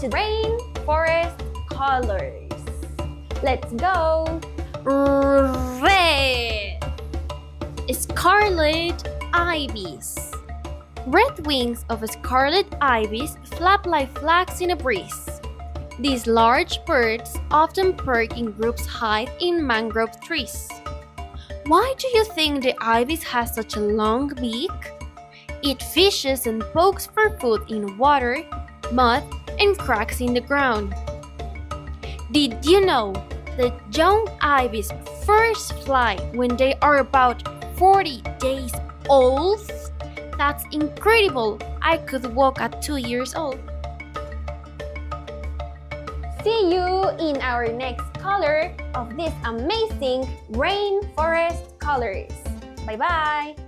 to rainforest colors. Let's go! Red. Scarlet ibis. Red wings of a scarlet ibis flap like flags in a breeze. These large birds often perch in groups high in mangrove trees. Why do you think the ibis has such a long beak? It fishes and pokes for food in water, mud, and cracks in the ground. Did you know that young ibis first fly when they are about 40 days old? That's incredible! I could walk at 2 years old. See you in our next color of these amazing rainforest colors. Bye-bye!